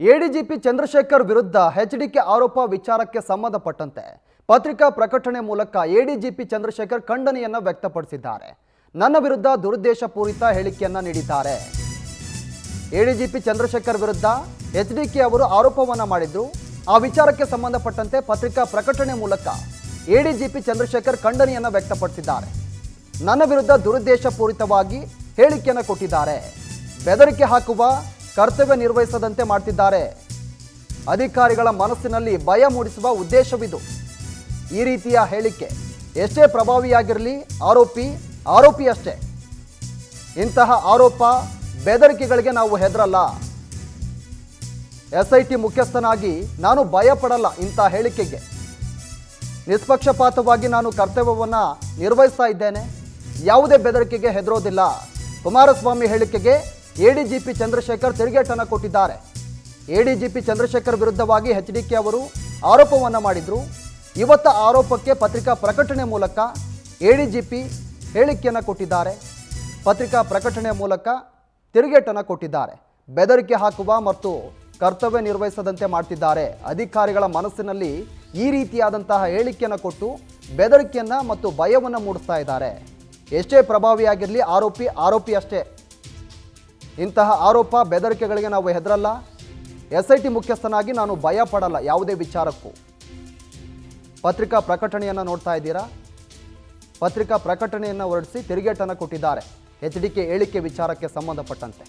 ADGP Chandrashekhar ವಿರುದ್ಧ HDK ಆರೋಪ ವಿಚಾರಕ್ಕೆ ಸಂಬಂಧಪಟ್ಟಂತೆ ಪತ್ರಿಕಾ ಪ್ರಕಟಣೆ ಮೂಲಕ ಎಡಿಜಿಪಿ ಚಂದ್ರಶೇಖರ್ ಖಂಡನೆಯನ್ನ ವ್ಯಕ್ತಪಡಿಸಿದ್ದಾರೆ. ನನ್ನ ವಿರುದ್ಧ ದುರುದ್ದೇಶಪೂರಿತ ಹೇಳಿಕೆಯನ್ನ ನೀಡಿದ್ದಾರೆ. ಎಡಿಜಿಪಿ ಚಂದ್ರಶೇಖರ್ ವಿರುದ್ಧ ಎಚ್ಡಿಕೆ ಅವರು ಆರೋಪವನ್ನ ಮಾಡಿದ್ರು. ಆ ವಿಚಾರಕ್ಕೆ ಸಂಬಂಧಪಟ್ಟಂತೆ ಪತ್ರಿಕಾ ಪ್ರಕಟಣೆ ಮೂಲಕ ಎಡಿಜಿಪಿ ಚಂದ್ರಶೇಖರ್ ಖಂಡನೆಯನ್ನ ವ್ಯಕ್ತಪಡಿಸಿದ್ದಾರೆ. ನನ್ನ ವಿರುದ್ಧ ದುರುದ್ದೇಶಪೂರಿತವಾಗಿ ಹೇಳಿಕೆಯನ್ನು ಕೊಟ್ಟಿದ್ದಾರೆ. ಬೆದರಿಕೆ ಹಾಕುವ, ಕರ್ತವ್ಯ ನಿರ್ವಹಿಸದಂತೆ ಮಾಡ್ತಿದ್ದಾರೆ. ಅಧಿಕಾರಿಗಳ ಮನಸ್ಸಿನಲ್ಲಿ ಭಯ ಮೂಡಿಸುವ ಉದ್ದೇಶವಿದು. ಈ ರೀತಿಯ ಹೇಳಿಕೆ ಎಷ್ಟೇ ಪ್ರಭಾವಿಯಾಗಿರಲಿ ಆರೋಪಿ ಅಷ್ಟೇ. ಇಂತಹ ಆರೋಪ ಬೆದರಿಕೆಗಳಿಗೆ ನಾವು ಹೆದರಲ್ಲ. SIT ಮುಖ್ಯಸ್ಥನಾಗಿ ನಾನು ಭಯ ಪಡಲ್ಲ. ಇಂತಹ ಹೇಳಿಕೆಗೆ ನಿಷ್ಪಕ್ಷಪಾತವಾಗಿ ನಾನು ಕರ್ತವ್ಯವನ್ನು ನಿರ್ವಹಿಸ್ತಾ ಇದ್ದೇನೆ. ಯಾವುದೇ ಬೆದರಿಕೆಗೆ ಹೆದರೋದಿಲ್ಲ. ಕುಮಾರಸ್ವಾಮಿ ಹೇಳಿಕೆಗೆ ಎಡಿಜಿಪಿ ಚಂದ್ರಶೇಖರ್ ತಿರುಗೇಟನ್ನು ಕೊಟ್ಟಿದ್ದಾರೆ. ಎಡಿಜಿಪಿ ಚಂದ್ರಶೇಖರ್ ವಿರುದ್ಧವಾಗಿ HDK ಅವರು ಆರೋಪವನ್ನು ಮಾಡಿದ್ರು. ಇವತ್ತ ಆರೋಪಕ್ಕೆ ಪತ್ರಿಕಾ ಪ್ರಕಟಣೆ ಮೂಲಕ ಎಡಿಜಿಪಿ ಹೇಳಿಕೆಯನ್ನು ಕೊಟ್ಟಿದ್ದಾರೆ. ಪತ್ರಿಕಾ ಪ್ರಕಟಣೆ ಮೂಲಕ ತಿರುಗೇಟನ್ನು ಕೊಟ್ಟಿದ್ದಾರೆ. ಬೆದರಿಕೆ ಹಾಕುವ ಮತ್ತು ಕರ್ತವ್ಯ ನಿರ್ವಹಿಸದಂತೆ ಮಾಡ್ತಿದ್ದಾರೆ. ಅಧಿಕಾರಿಗಳ ಮನಸ್ಸಿನಲ್ಲಿ ಈ ರೀತಿಯಾದಂತಹ ಹೇಳಿಕೆಯನ್ನು ಕೊಟ್ಟು ಬೆದರಿಕೆಯನ್ನು ಮತ್ತು ಭಯವನ್ನು ಮೂಡಿಸ್ತಾ ಇದ್ದಾರೆ. ಎಷ್ಟೇ ಪ್ರಭಾವಿಯಾಗಿರಲಿ ಆರೋಪಿ ಅಷ್ಟೇ. ಇಂತಹ ಆರೋಪ ಬೆದರಿಕೆಗಳಿಗೆ ನಾವು ಹೆದರಲ್ಲ. SIT ಮುಖ್ಯಸ್ಥನಾಗಿ ನಾನು ಭಯ ಪಡಲ್ಲ ಯಾವುದೇ ವಿಚಾರಕ್ಕೂ. ಪತ್ರಿಕಾ ಪ್ರಕಟಣೆಯನ್ನು ನೋಡ್ತಾ ಇದ್ದೀರಾ. ಪತ್ರಿಕಾ ಪ್ರಕಟಣೆಯನ್ನು ಹೊರಡಿಸಿ ತಿರುಗೇಟನ್ನು ಕೊಟ್ಟಿದ್ದಾರೆ HDK ಹೇಳಿಕೆ ವಿಚಾರಕ್ಕೆ ಸಂಬಂಧಪಟ್ಟಂತೆ.